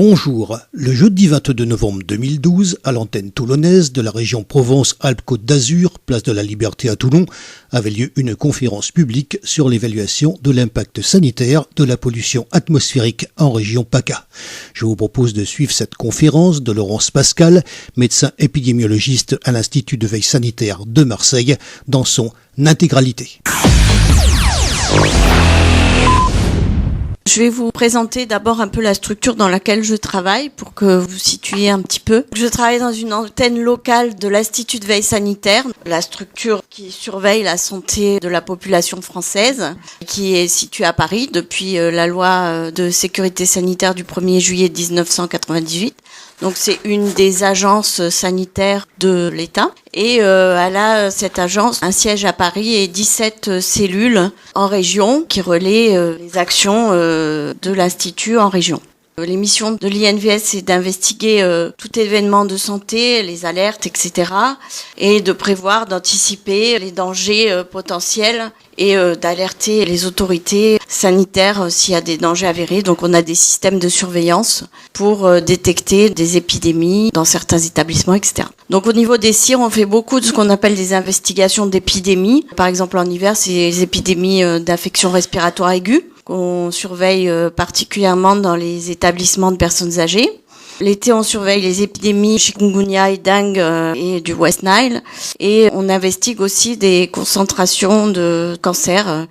Bonjour, le jeudi 22 novembre 2012, à l'antenne toulonnaise de la région Provence-Alpes-Côte d'Azur, place de la Liberté à Toulon, avait lieu une conférence publique sur l'évaluation de l'impact sanitaire de la pollution atmosphérique en région PACA. Je vous propose de suivre cette conférence de Laurence Pascal, médecin épidémiologiste à l'Institut de veille sanitaire de Marseille, dans son intégralité. Je vais vous présenter d'abord un peu la structure dans laquelle je travaille pour que vous situiez un petit peu. Je travaille dans une antenne locale de l'Institut de veille sanitaire, la structure qui surveille la santé de la population française, qui est située à Paris depuis la loi de sécurité sanitaire du 1er juillet 1998. Donc c'est une des agences sanitaires de l'État et elle a cette agence un siège à Paris et 17 cellules en région qui relaient les actions de l'Institut en région. Les missions de l'INVS, c'est d'investiguer tout événement de santé, les alertes, etc. et de prévoir, d'anticiper les dangers potentiels et d'alerter les autorités sanitaires s'il y a des dangers avérés. Donc on a des systèmes de surveillance pour détecter des épidémies dans certains établissements, etc. Donc au niveau des CIR, on fait beaucoup de ce qu'on appelle des investigations d'épidémies. Par exemple en hiver, c'est les épidémies d'infections respiratoires aiguës qu'on surveille particulièrement dans les établissements de personnes âgées. L'été, on surveille les épidémies chikungunya et dengue et du West Nile. Et on investigue aussi des concentrations de cancers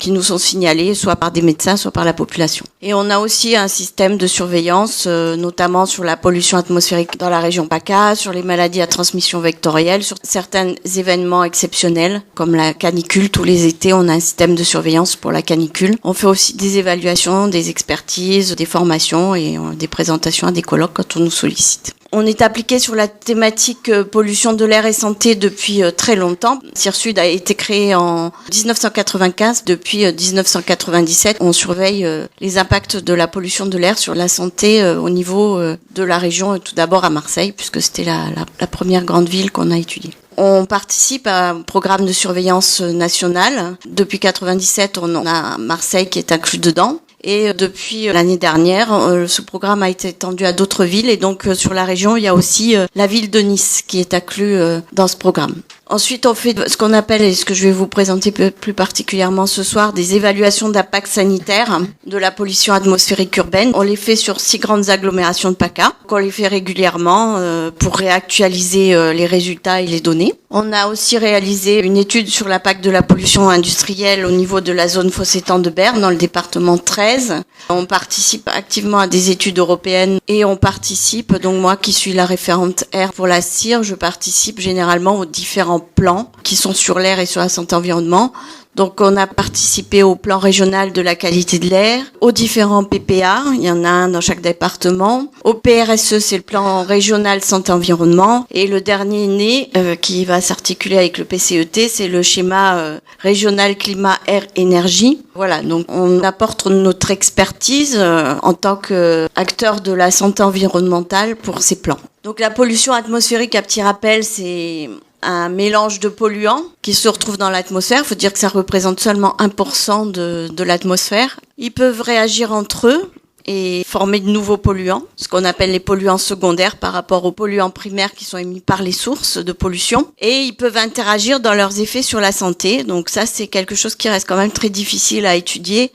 qui nous sont signalés, soit par des médecins, soit par la population. Et on a aussi un système de surveillance, notamment sur la pollution atmosphérique dans la région PACA, sur les maladies à transmission vectorielle, sur certains événements exceptionnels, comme la canicule. Tous les étés, on a un système de surveillance pour la canicule. On fait aussi des évaluations, des expertises, des formations et des présentations à des colloques quand on nous sollicite. On est appliqué sur la thématique pollution de l'air et santé depuis très longtemps. CIRSUD a été créé en 1995. Depuis 1997, on surveille les impacts de la pollution de l'air sur la santé au niveau de la région, tout d'abord à Marseille, puisque c'était la première grande ville qu'on a étudiée. On participe à un programme de surveillance nationale. Depuis 1997, on a Marseille qui est inclus dedans. Et depuis l'année dernière, ce programme a été étendu à d'autres villes. Et donc, sur la région, il y a aussi la ville de Nice qui est inclue dans ce programme. Ensuite, on fait ce qu'on appelle, et ce que je vais vous présenter plus particulièrement ce soir, des évaluations d'impact sanitaire de la pollution atmosphérique urbaine. On les fait sur 6 grandes agglomérations de PACA. On les fait régulièrement pour réactualiser les résultats et les données. On a aussi réalisé une étude sur l'impact de la pollution industrielle au niveau de la zone Fossétan de Berne, dans le département 13. On participe activement à des études européennes et on participe, donc moi qui suis la référente air pour la CIR, je participe généralement aux différents plans qui sont sur l'air et sur la santé environnement. Donc on a participé au plan régional de la qualité de l'air, aux différents PPA, il y en a un dans chaque département, au PRSE, c'est le plan régional santé-environnement, et le dernier né qui va s'articuler avec le PCET, c'est le schéma régional climat-air-énergie. Voilà, donc on apporte notre expertise en tant qu'acteur de la santé environnementale pour ces plans. Donc la pollution atmosphérique, à petit rappel, c'est un mélange de polluants qui se retrouvent dans l'atmosphère. Il faut dire que ça représente seulement 1% de l'atmosphère. Ils peuvent réagir entre eux et former de nouveaux polluants, ce qu'on appelle les polluants secondaires par rapport aux polluants primaires qui sont émis par les sources de pollution. Et ils peuvent interagir dans leurs effets sur la santé. Donc ça, c'est quelque chose qui reste quand même très difficile à étudier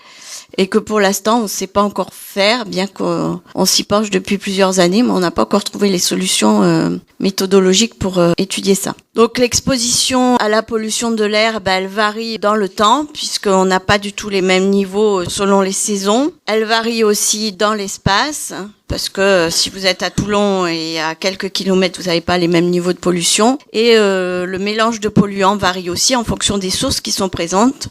et que pour l'instant, on ne sait pas encore faire, bien qu'on s'y penche depuis plusieurs années, mais on n'a pas encore trouvé les solutions méthodologiques pour étudier ça. Donc l'exposition à la pollution de l'air, elle varie dans le temps, puisqu'on n'a pas du tout les mêmes niveaux selon les saisons. Elle varie aussi dans l'espace, parce que si vous êtes à Toulon et à quelques kilomètres, vous n'avez pas les mêmes niveaux de pollution. Et le mélange de polluants varie aussi en fonction des sources qui sont présentes.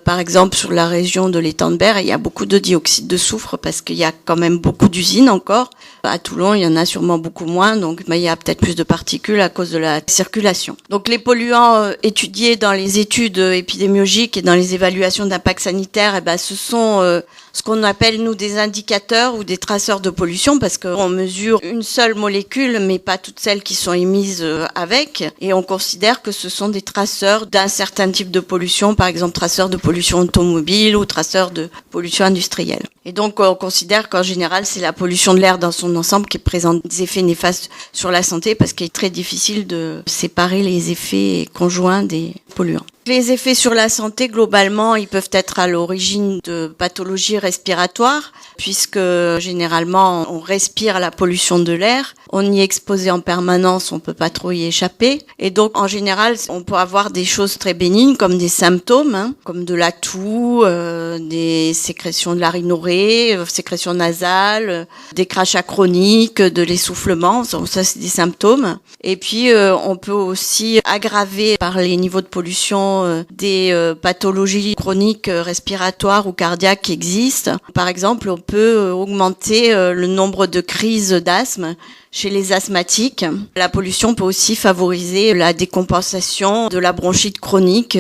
Par exemple, sur la région de l'étang de Berre, il y a beaucoup de dioxyde de soufre parce qu'il y a quand même beaucoup d'usines encore. À Toulon, il y en a sûrement beaucoup moins, donc il y a peut-être plus de particules à cause de la circulation. Donc les polluants étudiés dans les études épidémiologiques et dans les évaluations d'impact sanitaire, ce sont ce qu'on appelle nous des indicateurs ou des traceurs de pollution parce qu'on mesure une seule molécule, mais pas toutes celles qui sont émises avec. Et on considère que ce sont des traceurs d'un certain type de pollution, par exemple traceurs de pollution automobile ou traceurs de pollution industrielle. Et donc on considère qu'en général c'est la pollution de l'air dans son ensemble qui présente des effets néfastes sur la santé parce qu'il est très difficile de séparer les effets conjoints des polluants. Les effets sur la santé, globalement, ils peuvent être à l'origine de pathologies respiratoires, puisque généralement, on respire la pollution de l'air. On y est exposé en permanence, on peut pas trop y échapper. Et donc, en général, on peut avoir des choses très bénignes, comme des symptômes, comme de la toux, des sécrétions de la rhinorrhée, sécrétions nasales, des crachats chroniques, de l'essoufflement. Ça, c'est des symptômes. Et puis, on peut aussi aggraver par les niveaux de pollution des pathologies chroniques respiratoires ou cardiaques qui existent. Par exemple, on peut augmenter le nombre de crises d'asthme chez les asthmatiques. La pollution peut aussi favoriser la décompensation de la bronchite chronique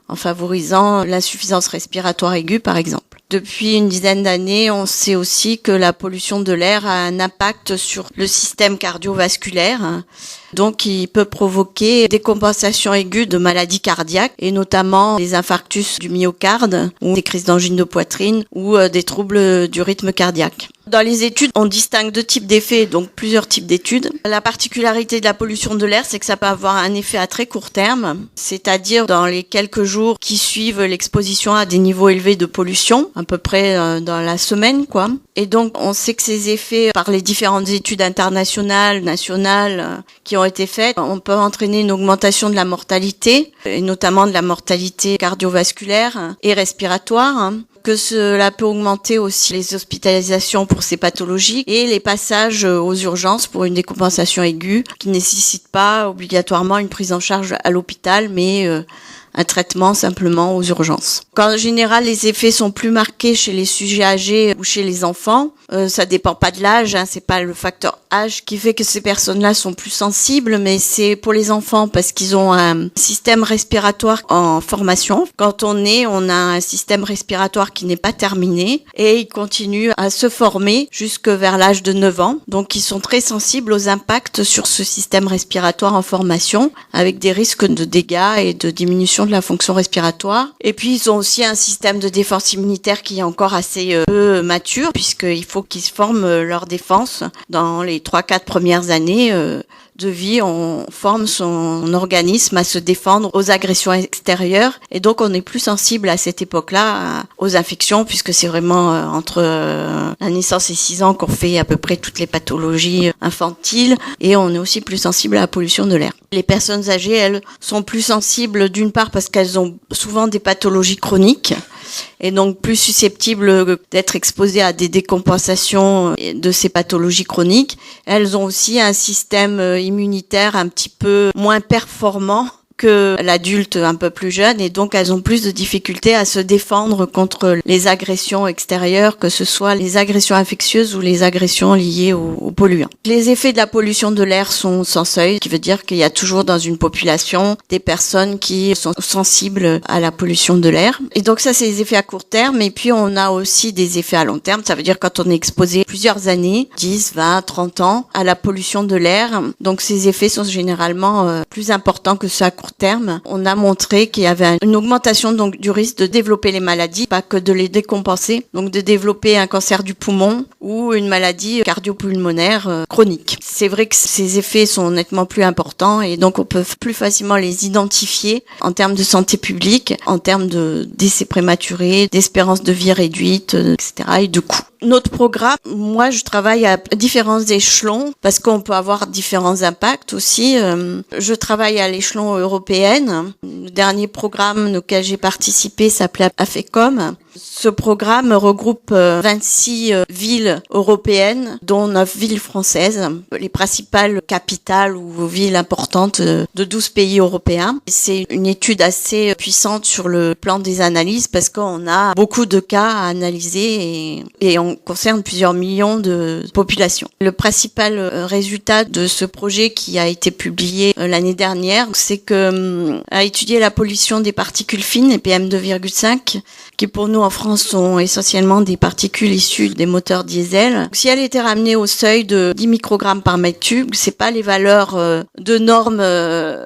en favorisant l'insuffisance respiratoire aiguë, par exemple. Depuis une dizaine d'années, on sait aussi que la pollution de l'air a un impact sur le système cardiovasculaire. Donc, il peut provoquer des compensations aiguës de maladies cardiaques et notamment des infarctus du myocarde ou des crises d'angine de poitrine ou des troubles du rythme cardiaque. Dans les études, on distingue deux types d'effets, donc plusieurs types d'études. La particularité de la pollution de l'air, c'est que ça peut avoir un effet à très court terme, c'est-à-dire dans les quelques jours qui suivent l'exposition à des niveaux élevés de pollution, à peu près dans la semaine, quoi. Et donc, on sait que ces effets, par les différentes études internationales, nationales, qui ont été faites, on peut entraîner une augmentation de la mortalité, et notamment de la mortalité cardiovasculaire et respiratoire, que cela peut augmenter aussi les hospitalisations pour ces pathologies et les passages aux urgences pour une décompensation aiguë qui ne nécessite pas obligatoirement une prise en charge à l'hôpital, mais un traitement simplement aux urgences. En général, les effets sont plus marqués chez les sujets âgés ou chez les enfants. Ça dépend pas de l'âge, c'est pas le facteur âge qui fait que ces personnes-là sont plus sensibles, mais c'est pour les enfants parce qu'ils ont un système respiratoire en formation. Quand on est, on a un système respiratoire qui n'est pas terminé et il continue à se former jusque vers l'âge de 9 ans. Donc, ils sont très sensibles aux impacts sur ce système respiratoire en formation avec des risques de dégâts et de diminution de la fonction respiratoire. Et puis, ils ont aussi un système de défense immunitaire qui est encore assez peu mature puisqu'il faut qu'ils se forment leur défense dans les 3-4 premières années de vie. On forme son organisme à se défendre aux agressions extérieures et donc on est plus sensible à cette époque-là aux infections puisque c'est vraiment entre la naissance et 6 ans qu'on fait à peu près toutes les pathologies infantiles et on est aussi plus sensible à la pollution de l'air. Les personnes âgées, elles, sont plus sensibles d'une part parce qu'elles ont souvent des pathologies chroniques et donc plus susceptibles d'être exposées à des décompensations de ces pathologies chroniques. Elles ont aussi un système immunitaire un petit peu moins performant que l'adulte un peu plus jeune et donc elles ont plus de difficultés à se défendre contre les agressions extérieures, que ce soit les agressions infectieuses ou les agressions liées aux polluants. Les effets de la pollution de l'air sont sans seuil, ce qui veut dire qu'il y a toujours dans une population des personnes qui sont sensibles à la pollution de l'air. Et donc ça, c'est les effets à court terme et puis on a aussi des effets à long terme. Ça veut dire quand on est exposé plusieurs années, 10, 20, 30 ans à la pollution de l'air. Donc ces effets sont généralement plus importants que ceux à court terme. On a montré qu'il y avait une augmentation donc du risque de développer les maladies, pas que de les décompenser, donc de développer un cancer du poumon ou une maladie cardio-pulmonaire chronique. C'est vrai que ces effets sont nettement plus importants et donc on peut plus facilement les identifier en termes de santé publique, en termes de décès prématurés, d'espérance de vie réduite, etc. et de coûts. Notre programme, moi je travaille à différents échelons parce qu'on peut avoir différents impacts aussi. Je travaille à l'échelon européen. Le dernier programme auquel j'ai participé s'appelait AFECOM. Ce programme regroupe 26 villes européennes, dont 9 villes françaises, les principales capitales ou villes importantes de 12 pays européens. C'est une étude assez puissante sur le plan des analyses parce qu'on a beaucoup de cas à analyser et on concerne plusieurs millions de populations. Le principal résultat de ce projet qui a été publié l'année dernière, c'est que a étudié la pollution des particules fines, les PM2,5, qui pour nous en France sont essentiellement des particules issues des moteurs diesel. Si elle était ramenée au seuil de 10 microgrammes par mètre cube, c'est pas les valeurs de normes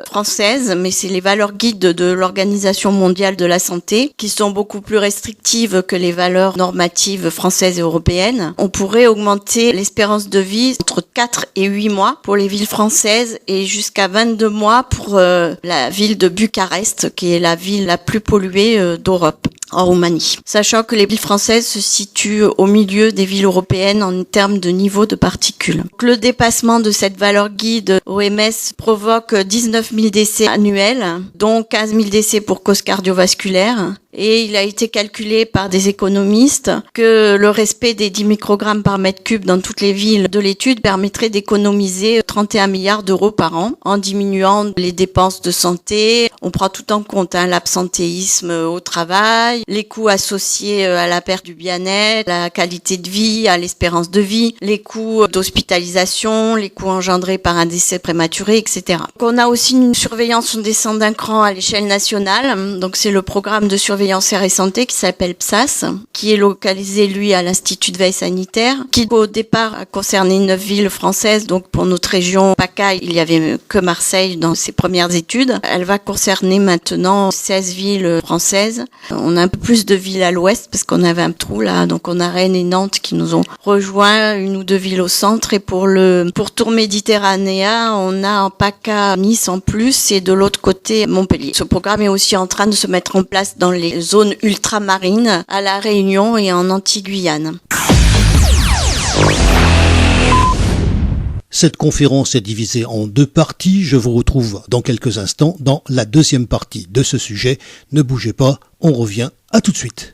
françaises, mais c'est les valeurs guides de l'Organisation mondiale de la santé, qui sont beaucoup plus restrictives que les valeurs normatives françaises et européennes. On pourrait augmenter l'espérance de vie entre 4 et 8 mois pour les villes françaises et jusqu'à 22 mois pour la ville de Bucarest, qui est la ville la plus polluée d'Europe, en Roumanie. Sachant que les villes françaises se situent au milieu des villes européennes en termes de niveau de particules. Donc, le dépassement de cette valeur guide OMS provoque 19 000 décès annuels, dont 15 000 décès pour cause cardiovasculaire. Et il a été calculé par des économistes que le respect des 10 microgrammes par mètre cube dans toutes les villes de l'étude permettrait d'économiser 31 milliards d'euros par an en diminuant les dépenses de santé. On prend tout en compte, l'absentéisme au travail, les coûts associés à la perte du bien-être, la qualité de vie, à l'espérance de vie, les coûts d'hospitalisation, les coûts engendrés par un décès prématuré, etc. Donc, on a aussi une surveillance, on descend d'un cran à l'échelle nationale. Donc c'est le programme de surveillance et santé qui s'appelle PSAS, qui est localisé lui à l'Institut de veille sanitaire, qui au départ a concerné 9 villes françaises. Donc pour notre région PACA, il y avait que Marseille dans ses premières études. Elle va concerner maintenant 16 villes françaises. On a un peu plus de villes à l'ouest parce qu'on avait un trou là. Donc on a Rennes et Nantes qui nous ont rejoint, 1 ou 2 villes au centre. Et pour Tour Méditerranéen, on a en PACA Nice en plus et de l'autre côté Montpellier. Ce programme est aussi en train de se mettre en place dans les zones ultramarines à La Réunion et en Antilles-Guyane. Cette conférence est divisée en 2 parties. Je vous retrouve dans quelques instants dans la deuxième partie de ce sujet. Ne bougez pas, on revient à tout de suite.